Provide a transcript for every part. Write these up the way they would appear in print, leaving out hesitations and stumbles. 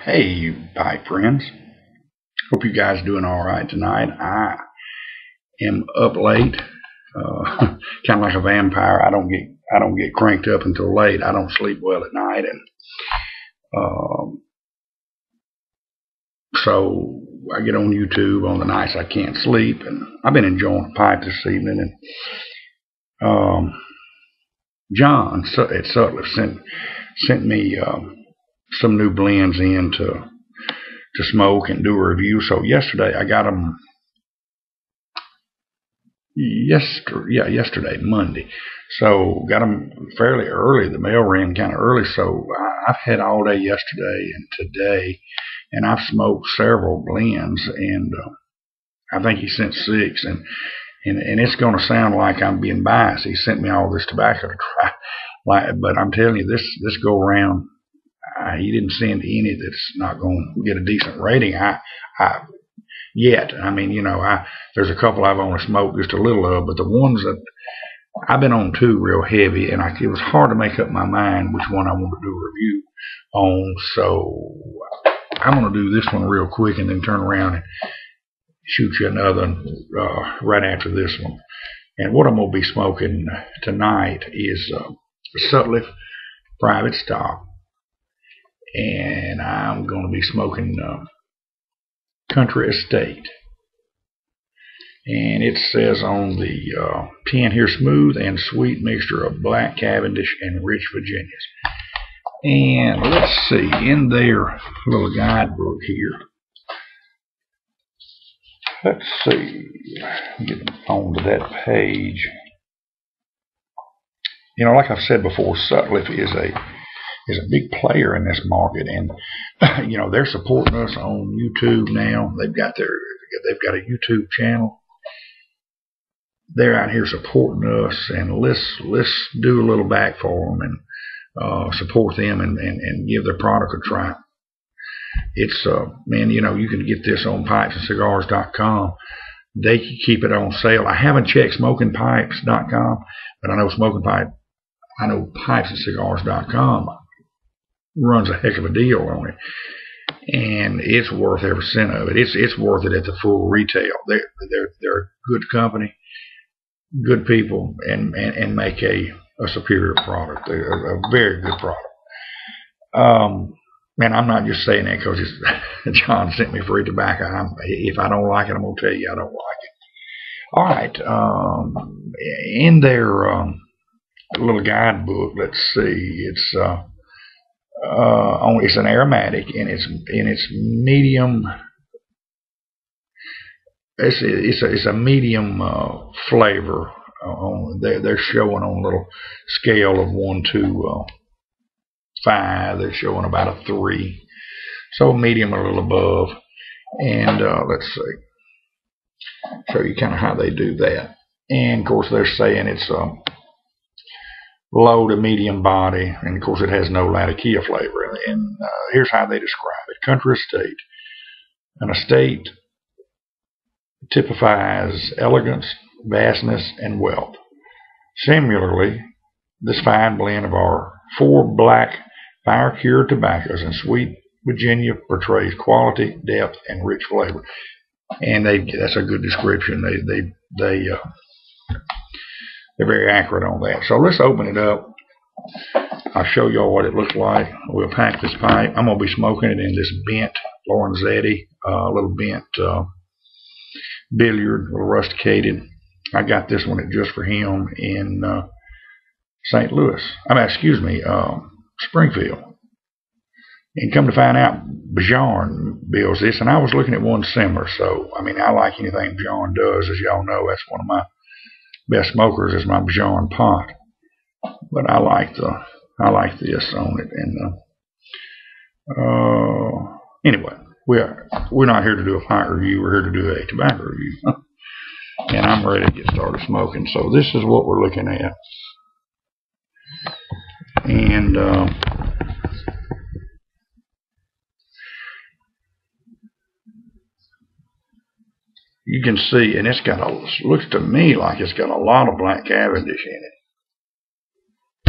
Hey, pipe friends. Hope you guys doing all right tonight. I am up late, kind of like a vampire. I don't get cranked up until late. I don't sleep well at night, and so I get on YouTube on the nights I can't sleep. And I've been enjoying the pipe this evening. And John at Sutliff sent me some new blends in to smoke and do a review. So yesterday I got them. Yesterday, Monday. So got them fairly early. The mail ran kind of early, so I've had all day yesterday and today, and I've smoked several blends. And I think he sent 6, and it's going to sound like I'm being biased. He sent me all this tobacco to try, but I'm telling you, this go around. He didn't send any that's not going to get a decent rating. Yet. I mean, there's a couple I've only smoked just a little of, but the ones that I've been on 2 real heavy, and it was hard to make up my mind which one I want to do a review on. So I'm going to do this one real quick and then turn around and shoot you another right after this one. And what I'm going to be smoking tonight is Sutliff private stock, and I'm going to be smoking Country Estate, and it says on the tin here, smooth and sweet mixture of black Cavendish and rich Virginias. And let's see, in their little guidebook here, let's see, get on to that page. Like I've said before, Sutliff is a big player in this market, and they're supporting us on YouTube now. They've got a YouTube channel. They're out here supporting us, and let's do a little back for them and support them and give their product a try. It's man, you can get this on pipesandcigars.com. They keep it on sale. I haven't checked smokingpipes.com, but I know pipesandcigars.com runs a heck of a deal on it, and it's worth every cent of it. It's worth it at the full retail. They're a good company, good people, and make a superior product, a very good product. And I'm not just saying that because John sent me free tobacco. If I don't like it, I'm gonna tell you I don't like it. All right, in their little guidebook, let's see, it's an aromatic, and it's medium. It's a medium flavor. They're showing on a little scale of 1 to 5. They're showing about a 3, so medium, a little above. And let's see, show you kind of how they do that. And of course, they're saying it's low to medium body, and of course it has no Latakia flavor. And here's how they describe it: Country Estate. An estate typifies elegance, vastness, and wealth. Similarly, this fine blend of our 4 black fire-cured tobaccos and sweet Virginia portrays quality, depth, and rich flavor. And that's a good description. They're very accurate on that. So let's open it up. I'll show y'all what it looks like. We'll pack this pipe. I'm going to be smoking it in this bent Lorenzetti, little bent billiard, a little rusticated. I got this one just for him in St. Louis. Springfield. And come to find out, Bjorn builds this, and I was looking at one similar. So I like anything Bjorn does. As y'all know, that's one of my best smokers, is my Bjorn pot. But I like this on it. And anyway, we're not here to do a pipe review. We're here to do a tobacco review. And I'm ready to get started smoking. So this is what we're looking at. And you can see, and looks to me like it's got a lot of black Cavendish in it.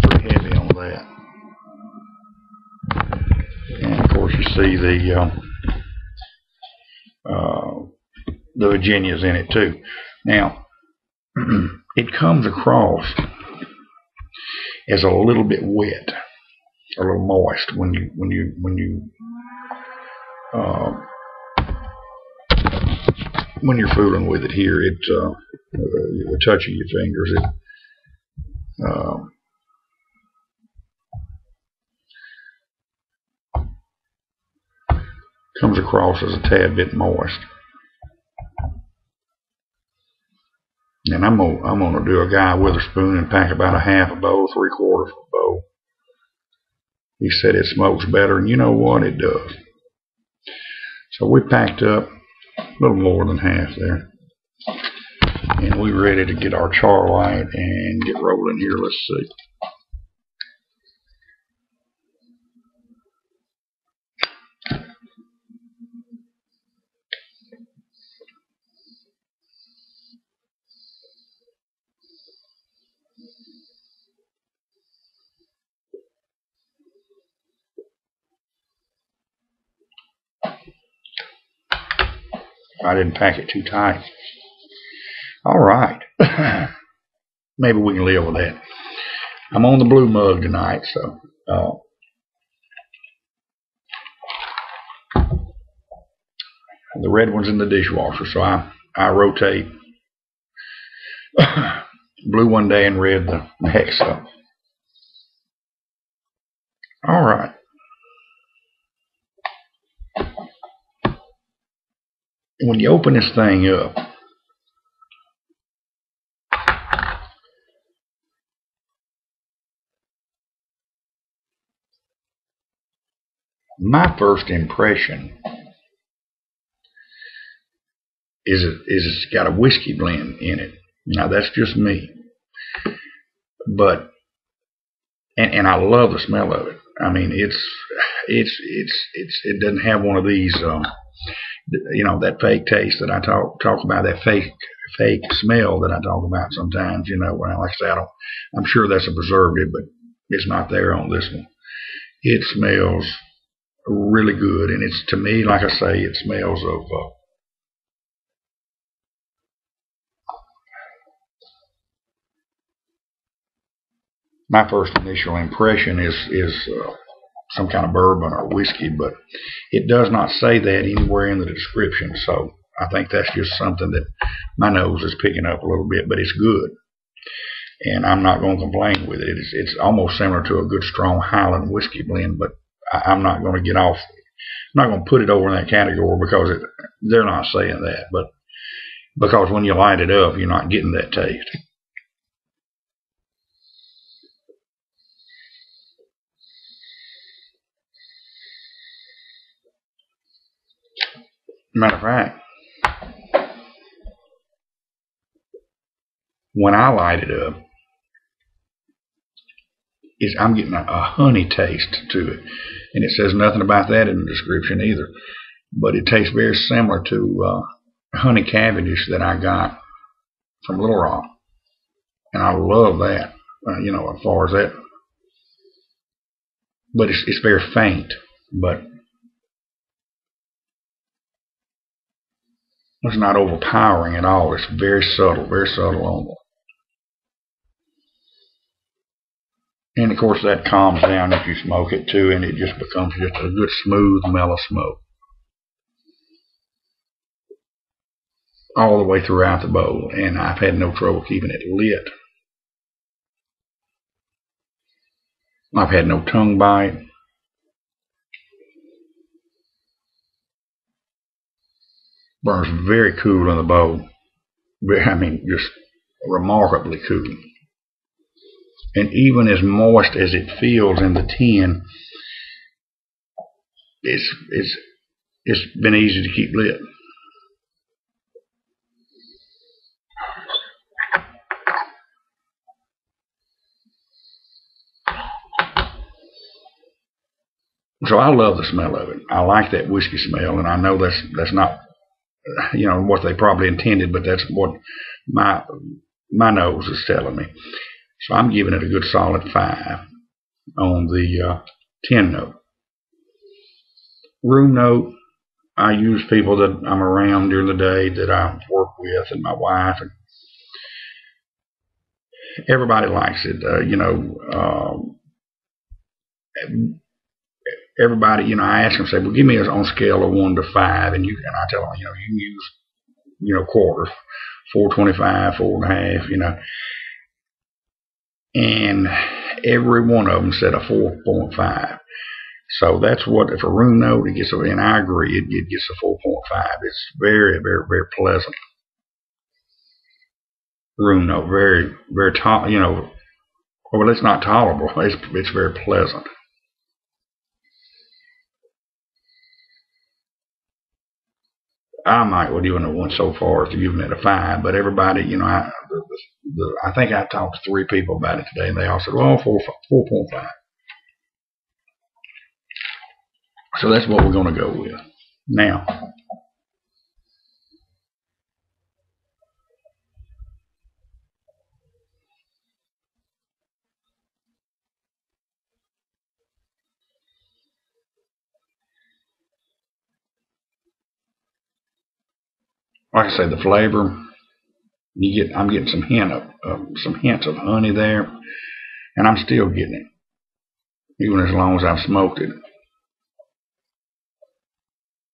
Pretty heavy on that. And of course, course, you see the Virginias in it too. Now, it comes across as a little bit wet, a little moist when you're fooling with it here. It the touch of your fingers, it comes across as a tad bit moist. And I'm gonna do a guy with a spoon and pack about a half a bowl, 3/4 of a bowl. He said it smokes better, and you know what? It does. So we packed up a little more than half there, and we're ready to get our char light and get rolling here. Let's see. I didn't pack it too tight. All right. Maybe we can live with that. I'm on the blue mug tonight, so the red one's in the dishwasher, so I rotate blue one day and red the next. So, all right. When you open this thing up, my first impression is it's got a whiskey blend in it. Now that's just me, but and I love the smell of it. I mean, it doesn't have one of these. You know, that fake taste that I talk about, that fake smell that I talk about sometimes. You know, when like I say, I'm sure that's a preservative, but it's not there on this one. It smells really good, and it's, to me, like I say, it smells of my first initial impression is some kind of bourbon or whiskey, but it does not say that anywhere in the description, so I think that's just something that my nose is picking up a little bit, but it's good, and I'm not going to complain with it. It's almost similar to a good strong Highland whiskey blend, but I'm not going to get off. I'm not going to put it over in that category because they're not saying that, but because when you light it up, you're not getting that taste. Matter of fact, when I light it up, I'm getting a honey taste to it, and it says nothing about that in the description either. But it tastes very similar to honey Cavendish that I got from Little Rock, and I love that. You know, as far as that, but it's very faint, but it's not overpowering at all. It's very subtle on the. And of course that calms down if you smoke it too, and it just becomes just a good smooth, mellow smoke all the way throughout the bowl, and I've had no trouble keeping it lit. I've had no tongue bite. Burns very cool in the bowl. I mean, just remarkably cool. And even as moist as it feels in the tin, it's been easy to keep lit. So I love the smell of it. I like that whiskey smell, and I know that's not, you know, what they probably intended, but that's what my nose is telling me. So I'm giving it a good solid 5 on the 10 note. Room note, I use people that I'm around during the day that I work with, and my wife, and everybody likes it. Everybody, I ask them, say, well, give me on a scale of 1 to 5, and I tell them, you can use, quarters, 4.25, 4.5, and every one of them said a 4.5. So that's what, if a room note, it gets, and I agree, it gets a 4.5. It's very, very, very pleasant. Room note, very, very well, it's not tolerable. It's very pleasant. I might well give it a 1 so far if you're giving it a 5, but everybody, I think I talked to 3 people about it today, and they all said, well, 4.5. So that's what we're going to go with. Now, like I say, the flavor, I'm getting some hints of honey there, and I'm still getting it, even as long as I've smoked it.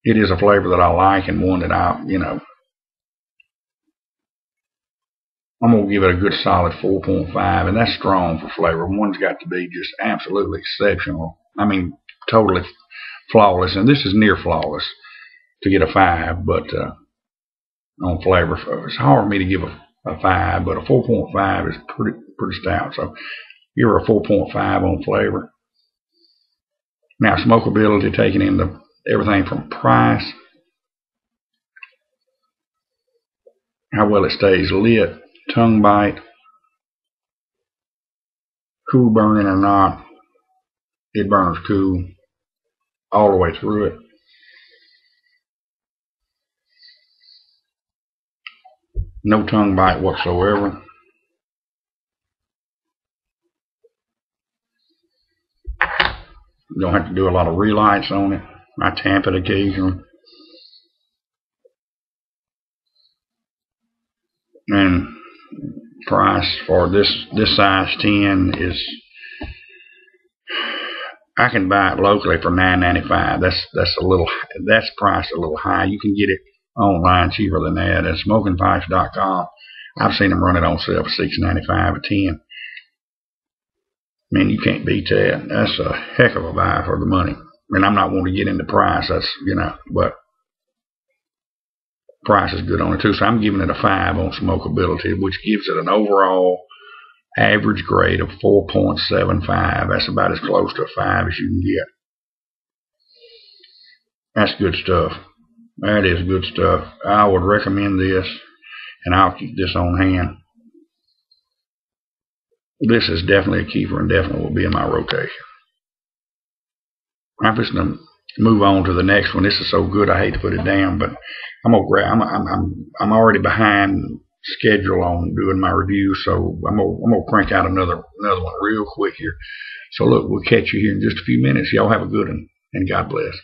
It is a flavor that I like, and one that I'm going to give it a good solid 4.5, and that's strong for flavor. One's got to be just absolutely exceptional. I mean, totally flawless, and this is near flawless to get a 5, but on flavor, it's hard for me to give a 5, but a 4.5 is pretty stout. So you're a 4.5 on flavor. Now, smokability, taking in everything from price, how well it stays lit, tongue bite, cool burning or not, it burns cool all the way through it. No tongue bite whatsoever. You don't have to do a lot of relights on it. I tamp it occasionally. And price for this size 10 is, I can buy it locally for $9.95. That's priced a little high. You can get it online cheaper than that at smokingpipes.com. I've seen them run it on sale for $6.95 a 10. Man, you can't beat that. That's a heck of a buy for the money. And I'm not wanting to get into price. That's, but price is good on it too. So I'm giving it a 5 on smokability, which gives it an overall average grade of 4.75. That's about as close to a 5 as you can get. That's good stuff. That is good stuff. I would recommend this, and I'll keep this on hand. This is definitely a keeper, and definitely will be in my rotation. I'm just gonna move on to the next one. This is so good, I hate to put it down, but I'm already behind schedule on doing my review, so I'm gonna crank out another one real quick here. So look, we'll catch you here in just a few minutes. Y'all have a good one, and God bless.